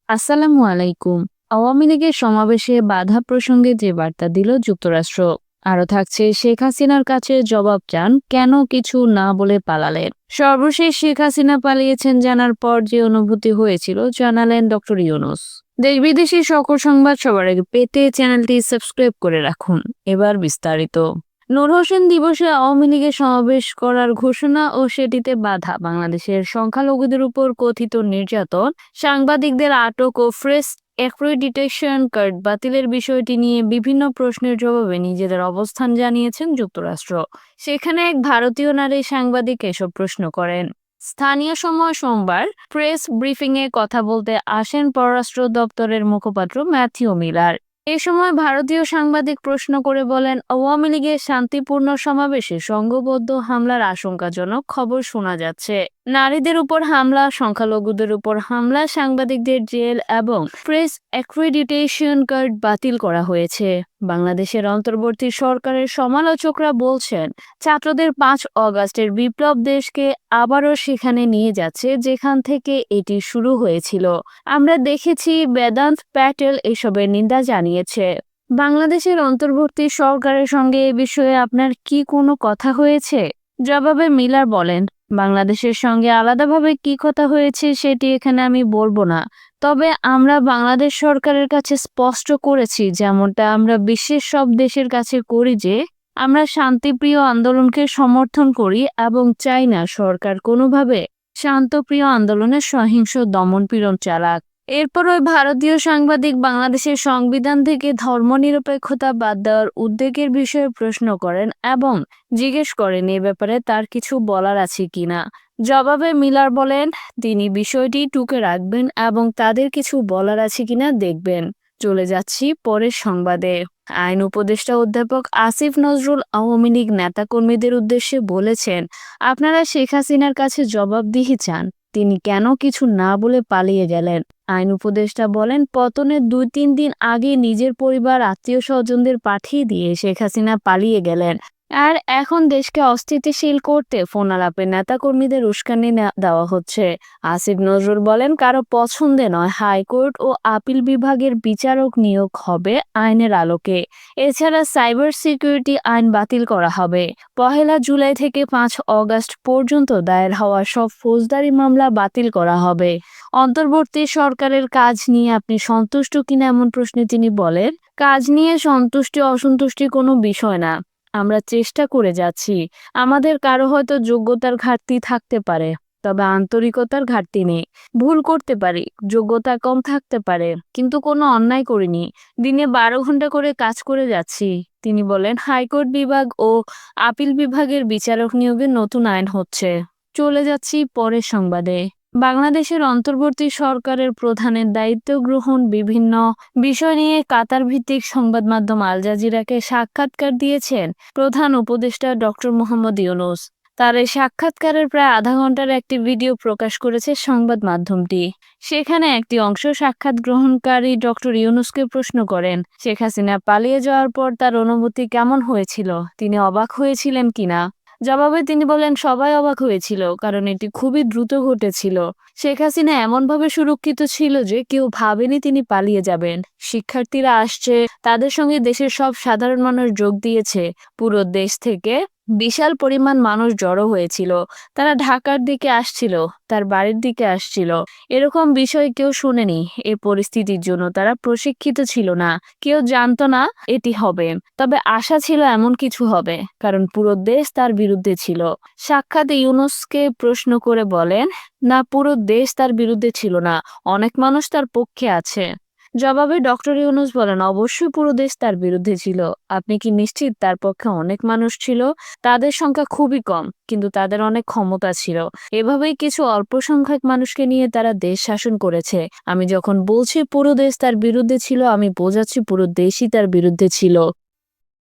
আসসালামু আলাইকুম। আওয়ামী লীগের সমাবেশে বাধা প্রসঙ্গে যে বার্তা দিল যুক্তরাষ্ট্র। আরও থাকছে শেখ হাসিনার কাছে জবাব চান কেন কিছু না বলে পালালেন। সর্বশেষ শেখ হাসিনা পালিয়েছেন জানার পর যে অনুভূতি হয়েছিল জানালেন ডক্টর ইউনূস। দেশ বিদেশি সকল সংবাদ সবার আগে পেতে চ্যানেলটি সাবস্ক্রাইব করে রাখুন। এবার বিস্তারিত। নূর হোসেন দিবসে আওয়ামী লীগের সমাবেশ করার ঘোষণা ও সেটিতে বাধা, বাংলাদেশের সংখ্যালঘুদের উপর কথিত নির্যাতন, সাংবাদিকদের আটক ও প্রেস অ্যাক্রেডিটেশন কার্ড বাতিলের বিষয়টি নিয়ে বিভিন্ন প্রশ্নের জবাবে নিজেদের অবস্থান জানিয়েছেন যুক্তরাষ্ট্র। সেখানে এক ভারতীয় নারী সাংবাদিক এসব প্রশ্ন করেন। স্থানীয় সময় সোমবার প্রেস ব্রিফিংয়ে কথা বলতে আসেন পররাষ্ট্র দপ্তরের মুখপাত্র ম্যাথিউ মিলার। এ সময় ভারতীয় সাংবাদিক প্রশ্ন করে বলেন, আওয়ামী লীগের শান্তিপূর্ণ সমাবেশে সংঘবদ্ধ হামলার আশঙ্কাজনক খবর শোনা যাচ্ছে। নারীদের উপর হামলা, সংখ্যালঘুদের উপর হামলা, সাংবাদিকদের জেল এবং প্রেস অ্যাক্রেডিটেশন কার্ড বাতিল করা হয়েছে। বাংলাদেশের অন্তর্বর্তী সরকারের সমালোচকরা বলছেন, ছাত্রদের 5 অগাস্টের বিপ্লব দেশকে আবারও সেখানে নিয়ে যাচ্ছে যেখান থেকে এটি শুরু হয়েছিল। আমরা দেখেছি বেদান্ত প্যাটেল এসবের নিন্দা জানিয়েছে। বাংলাদেশের অন্তর্বর্তী সরকারের সঙ্গে এ বিষয়ে আপনার কি কোনো কথা হয়েছে? জবাবে মিলার বলেন, বাংলাদেশের সঙ্গে আলাদাভাবে কি কথা হয়েছে সেটি এখানে আমি বলবো না। তবে আমরা বাংলাদেশ সরকারের কাছে স্পষ্ট করেছি, যেমনটা আমরা বিশ্বের সব দেশের কাছে করি, যে আমরা শান্তিপ্রিয় আন্দোলনকে সমর্থন করি এবং চাই না সরকার কোনোভাবে শান্তপ্রিয় আন্দোলনের সহিংস দমনপীড়ন চালাক। এরপর ওই ভারতীয় সাংবাদিক বাংলাদেশের সংবিধান থেকে ধর্মনিরপেক্ষতা বাদ দেওয়ার উদ্বেগের বিষয়ে প্রশ্ন করেন এবং জিজ্ঞেস করেন এ ব্যাপারে তার কিছু বলার আছে কিনা। জবাবে মিলার বলেন, তিনি বিষয়টি টুকে রাখবেন এবং তাদের কিছু বলার আছে কিনা দেখবেন। চলে যাচ্ছি পরের সংবাদে। আইন উপদেষ্টা অধ্যাপক আসিফ নজরুল আওয়ামী লীগ নেতাকর্মীদের উদ্দেশ্যে বলেছেন, আপনারা শেখ হাসিনার কাছে জবাবদিহি চান, তিনি কেন কিছু না বলে পালিয়ে গেলেন। আইন উপদেষ্টা বলেন, পতনের 2-3 দিন আগে নিজের পরিবার আত্মীয় স্বজনদের পাঠিয়ে দিয়ে শেখ হাসিনা পালিয়ে গেলেন, আর এখন দেশকে অস্থিতিশীল করতে ফোন আলাপে নেতাকর্মীদের উস্কানি দেওয়া হচ্ছে। আসিফ নজরুল বলেন, কারো পছন্দে নয়, হাইকোর্ট ও আপিল বিভাগের বিচারক নিয়োগ হবে আইনের আলোকে। এছাড়া সাইবার সিকিউরিটি আইন বাতিল করা হবে। 1 জুলাই থেকে 5 অগাস্ট পর্যন্ত দায়ের হওয়া সব ফৌজদারি মামলা বাতিল করা হবে। অন্তর্বর্তী সরকারের কাজ নিয়ে আপনি সন্তুষ্ট কিনা এমন প্রশ্নে তিনি বলেন, কাজ নিয়ে সন্তুষ্টি অসন্তুষ্টি কোনো বিষয় না, আমরা চেষ্টা করে যাচ্ছি। আমাদের কারো হয়তো যোগ্যতার ঘাটতি থাকতে পারে, তবে আন্তরিকতার ঘাটতি নেই। ভুল করতে পারি, যোগ্যতা কম থাকতে পারে, কিন্তু কোনো অন্যায় করিনি। দিনে 12 ঘন্টা করে কাজ করে যাচ্ছি। তিনি বলেন, হাইকোর্ট বিভাগ ও আপিল বিভাগের বিচারক নিয়োগের নতুন আইন হচ্ছে। চলে যাচ্ছি পরের সংবাদে। বাংলাদেশের অন্তর্বর্তী সরকারের প্রধানের দায়িত্ব গ্রহণ বিভিন্ন বিষয় নিয়ে কাতার ভিত্তিক সংবাদ মাধ্যম আল জাজিরাকে সাক্ষাৎকার দিয়েছেন প্রধান উপদেষ্টা ডক্টর মোহাম্মদ ইউনূস। তার এই সাক্ষাৎকারের প্রায় আধা ঘন্টার একটি ভিডিও প্রকাশ করেছে সংবাদ মাধ্যমটি। সেখানে একটি অংশ সাক্ষাৎ গ্রহণকারী ডক্টর ইউনূসকে প্রশ্ন করেন, শেখ হাসিনা পালিয়ে যাওয়ার পর তার অনুভূতি কেমন হয়েছিল, তিনি অবাক হয়েছিলেন কিনা। জবাবে তিনি বলেন, সবাই অবাক হয়েছিল, কারণ এটি খুবই দ্রুত ঘটেছিল। শেখ হাসিনা এমনভাবে সুরক্ষিত ছিল যে কেউ ভাবেনি তিনি পালিয়ে যাবেন। শিক্ষার্থীরা আসছে, তাদের সঙ্গে দেশের সব সাধারণ মানুষ যোগ দিয়েছে। পুরো দেশ থেকে বিশাল পরিমাণ মানুষ জড়ো হয়েছিল। তারা ঢাকার দিকে আসছিল, তার বাড়ির দিকে আসছিল। এরকম বিষয় কেউ শুনেনি। এই পরিস্থিতির জন্য তারা প্রশিক্ষিত ছিল না, কেউ জানতো না এটি হবে, তবে আশা ছিল এমন কিছু হবে, কারণ পুরো দেশ তার বিরুদ্ধে ছিল। সাক্ষাৎে ইউনূসকে প্রশ্ন করে বলেন, না, পুরো দেশ তার বিরুদ্ধে ছিল না, অনেক মানুষ তার পক্ষে আছে। জবাবে ডক্টর ইউনূস বলেন, অবশ্যই পুরো দেশ তার বিরুদ্ধে ছিল। আপনি কি নিশ্চিত তার পক্ষে অনেক মানুষ ছিল? তাদের সংখ্যা খুবই কম, কিন্তু তাদের অনেক ক্ষমতা ছিল। এভাবেই কিছু অল্প সংখ্যক মানুষকে নিয়ে তারা দেশ শাসন করেছে। আমি যখন বলছি পুরো দেশ তার বিরুদ্ধে ছিল, আমি বোঝাচ্ছি পুরো দেশই তার বিরুদ্ধে ছিল।